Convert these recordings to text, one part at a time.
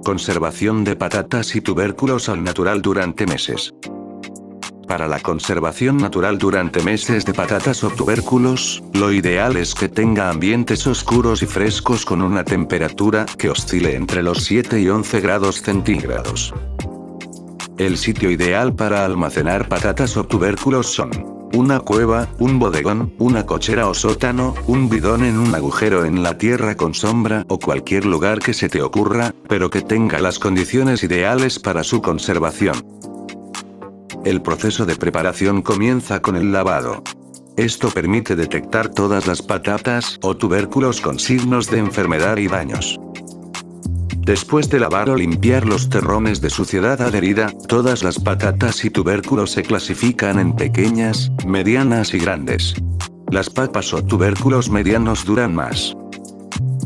Conservación de patatas y tubérculos al natural durante meses. Para la conservación natural durante meses de patatas o tubérculos, lo ideal es que tenga ambientes oscuros y frescos con una temperatura que oscile entre los 7 y 11 grados centígrados. El sitio ideal para almacenar patatas o tubérculos son una cueva, un bodegón, una cochera o sótano, un bidón en un agujero en la tierra con sombra o cualquier lugar que se te ocurra, pero que tenga las condiciones ideales para su conservación. El proceso de preparación comienza con el lavado. Esto permite detectar todas las patatas o tubérculos con signos de enfermedad y daños. Después de lavar o limpiar los terrones de suciedad adherida, todas las patatas y tubérculos se clasifican en pequeñas, medianas y grandes. Las papas o tubérculos medianos duran más.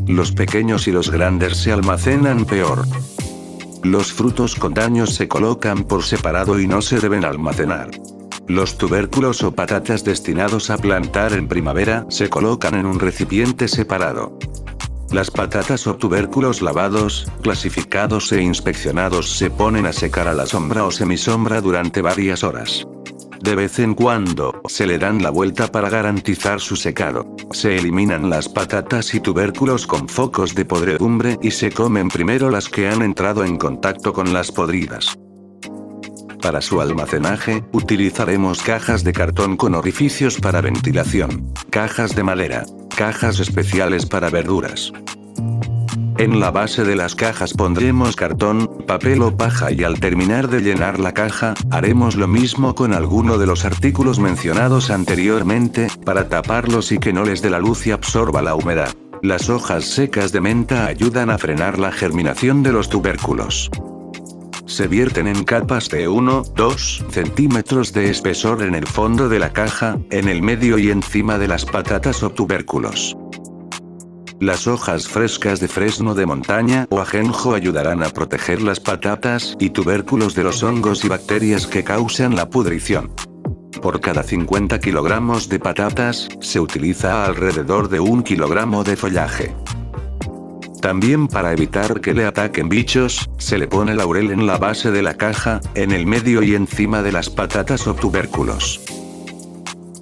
Los pequeños y los grandes se almacenan peor. Los frutos con daños se colocan por separado y no se deben almacenar. Los tubérculos o patatas destinados a plantar en primavera se colocan en un recipiente separado. Las patatas o tubérculos lavados, clasificados e inspeccionados se ponen a secar a la sombra o semisombra durante varias horas. De vez en cuando, se le dan la vuelta para garantizar su secado. Se eliminan las patatas y tubérculos con focos de podredumbre y se comen primero las que han entrado en contacto con las podridas. Para su almacenaje, utilizaremos cajas de cartón con orificios para ventilación, cajas de madera, cajas especiales para verduras. En la base de las cajas pondremos cartón, papel o paja y al terminar de llenar la caja, haremos lo mismo con alguno de los artículos mencionados anteriormente, para taparlos y que no les dé la luz y absorba la humedad. Las hojas secas de menta ayudan a frenar la germinación de los tubérculos. Se vierten en capas de 1-2 centímetros de espesor en el fondo de la caja, en el medio y encima de las patatas o tubérculos. Las hojas frescas de fresno de montaña o ajenjo ayudarán a proteger las patatas y tubérculos de los hongos y bacterias que causan la pudrición. Por cada 50 kilogramos de patatas, se utiliza alrededor de 1 kilogramo de follaje. También para evitar que le ataquen bichos, se le pone laurel en la base de la caja, en el medio y encima de las patatas o tubérculos.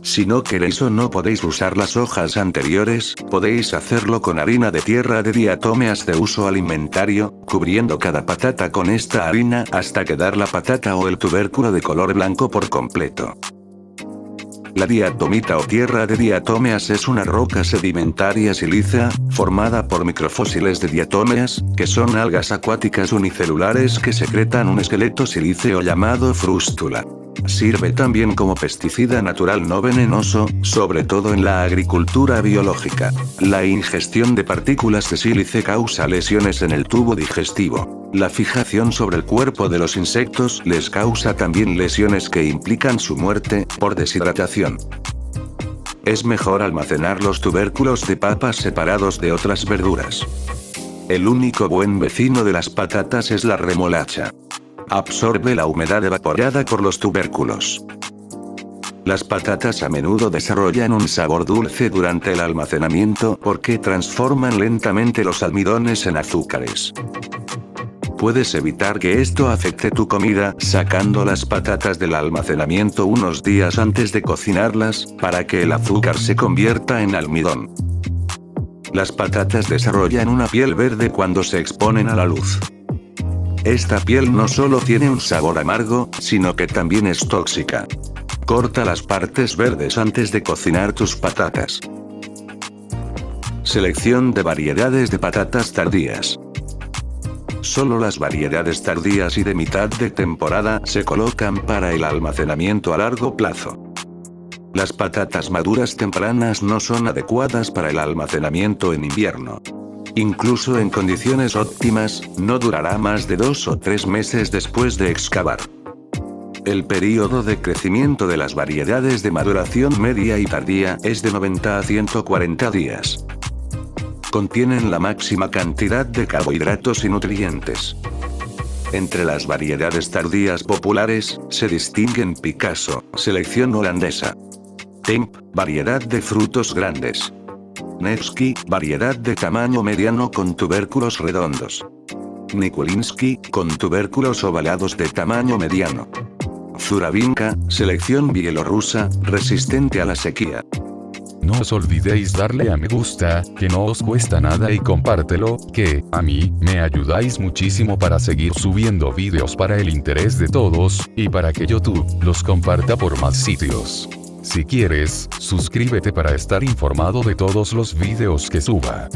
Si no queréis o no podéis usar las hojas anteriores, podéis hacerlo con harina de tierra de diatomeas de uso alimentario, cubriendo cada patata con esta harina hasta quedar la patata o el tubérculo de color blanco por completo. La diatomita o tierra de diatomeas es una roca sedimentaria silícea, formada por microfósiles de diatomeas, que son algas acuáticas unicelulares que secretan un esqueleto silíceo llamado frústula. Sirve también como pesticida natural no venenoso, sobre todo en la agricultura biológica. La ingestión de partículas de sílice causa lesiones en el tubo digestivo. La fijación sobre el cuerpo de los insectos les causa también lesiones que implican su muerte, por deshidratación. Es mejor almacenar los tubérculos de papas separados de otras verduras. El único buen vecino de las patatas es la remolacha. Absorbe la humedad evaporada por los tubérculos. Las patatas a menudo desarrollan un sabor dulce durante el almacenamiento porque transforman lentamente los almidones en azúcares. Puedes evitar que esto afecte tu comida sacando las patatas del almacenamiento unos días antes de cocinarlas, para que el azúcar se convierta en almidón. Las patatas desarrollan una piel verde cuando se exponen a la luz. Esta piel no solo tiene un sabor amargo, sino que también es tóxica. Corta las partes verdes antes de cocinar tus patatas. Selección de variedades de patatas tardías. Solo las variedades tardías y de mitad de temporada se colocan para el almacenamiento a largo plazo. Las patatas maduras tempranas no son adecuadas para el almacenamiento en invierno. Incluso en condiciones óptimas, no durará más de 2 o 3 meses después de excavar. El período de crecimiento de las variedades de maduración media y tardía es de 90 a 140 días. Contienen la máxima cantidad de carbohidratos y nutrientes. Entre las variedades tardías populares, se distinguen Picasso, selección holandesa. Temp, variedad de frutos grandes. Nevsky, variedad de tamaño mediano con tubérculos redondos. Nikulinsky, con tubérculos ovalados de tamaño mediano. Zuravinka, selección bielorrusa, resistente a la sequía. No os olvidéis darle a me gusta, que no os cuesta nada, y compártelo, que, a mí, me ayudáis muchísimo para seguir subiendo vídeos para el interés de todos, y para que YouTube los comparta por más sitios. Si quieres, suscríbete para estar informado de todos los vídeos que suba.